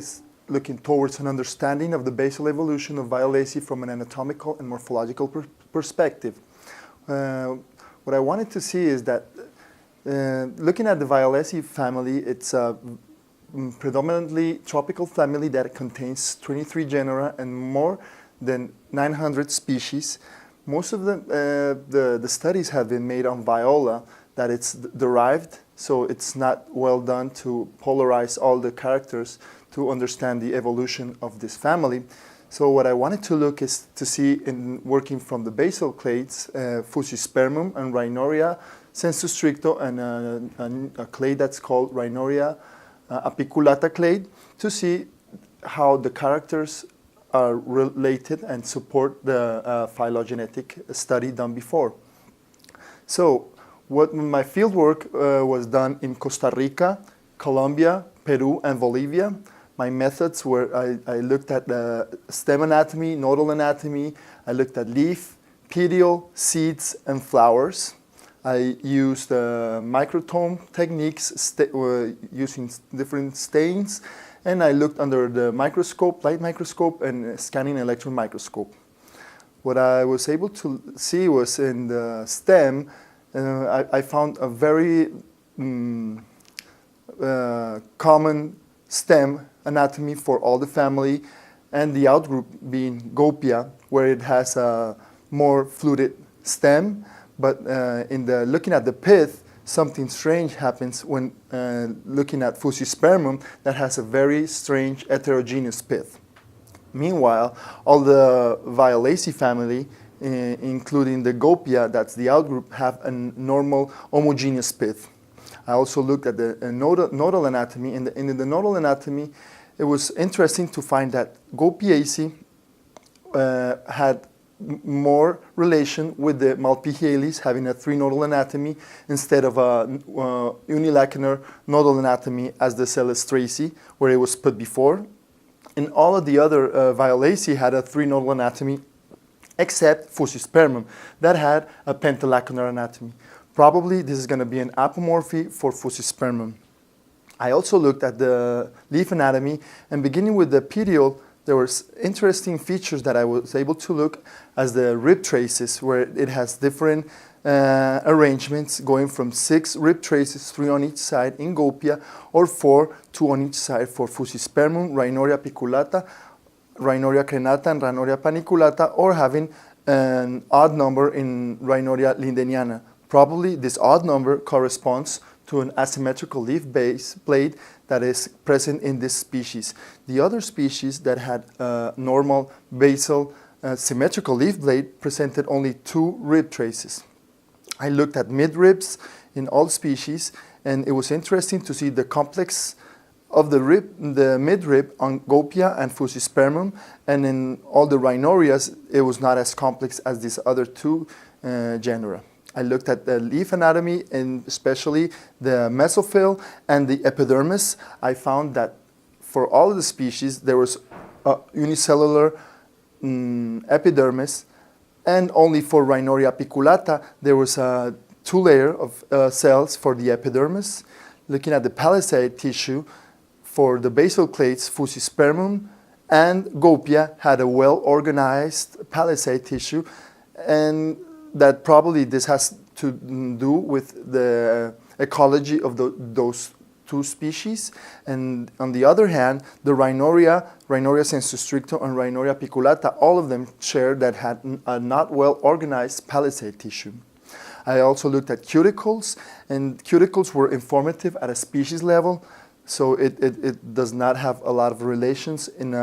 is looking towards an understanding of the basal evolution of Violaceae from an anatomical and morphological perspective. What I wanted to see is that looking at the Violaceae family, it's a predominantly tropical family that contains 23 genera and more than 900 species. Most of the studies have been made on Viola, that it's derived, so it's not well done to polarize all the characters to understand the evolution of this family. So what I wanted to look is to see, in working from the basal clades, Fusispermum and Rinorea sensu stricto, and a clade that's called Rinorea apiculata clade, to see how the characters are related and support the phylogenetic study done before. So what my fieldwork was done in Costa Rica, Colombia, Peru, and Bolivia. My methods were, I looked at the stem anatomy, nodal anatomy, I looked at leaf, petiole, seeds, and flowers. I used microtome techniques using different stains, and I looked under the microscope, light microscope, and scanning electron microscope. What I was able to see was in the stem, I found a very common stem anatomy for all the family, and the outgroup being Goupiaceae, where it has a more fluted stem. But looking at the pith, something strange happens when looking at Fusispermum, that has a very strange heterogeneous pith. Meanwhile, all the Violaceae family, including the Goupiaceae, that's the outgroup, have a normal homogeneous pith. I also looked at the nodal anatomy. In the nodal anatomy, it was interesting to find that Goupiaceae had more relation with the Malpighiales, having a 3-nodal anatomy instead of a unilacunar nodal anatomy as the Celestraceae, where it was put before. And all of the other Violaceae had a 3-nodal anatomy, except Fusispermum, that had a pentalacunar anatomy. Probably this is going to be an apomorphy for Fusispermum. I also looked at the leaf anatomy, and beginning with the petiole, there were interesting features that I was able to look as the rib traces, where it has different arrangements, going from 6 rib traces, 3 on each side in Goupiaceae, or 4, 2 on each side for Fusispermum, Rinorea apiculata, Rinorea crenata, and Rinorea paniculata, or having an odd number in Rinorea lindeniana. Probably this odd number corresponds to an asymmetrical leaf base blade that is present in this species. The other species that had normal basal symmetrical leaf blade presented only 2 rib traces. I looked at midribs in all species, and it was interesting to see the complex of the midrib on Goupiaceae and Fusispermum, and in all the Rinoreas, it was not as complex as these other 2 genera. I looked at the leaf anatomy, and especially the mesophyll and the epidermis. I found that for all of the species, there was a unicellular epidermis, and only for Rinorea apiculata, there was a 2-layer of cells for the epidermis. Looking at the palisade tissue, for the basal clades, Fusispermum and Goupiaceae had a well-organized palisade tissue, and that probably this has to do with the ecology of those 2 species. And on the other hand, the Rinorea sensu stricto, and Rinorea apiculata, all of them shared that had a not well-organized palisade tissue. I also looked at cuticles, and cuticles were informative at a species level, so it does not have a lot of relations in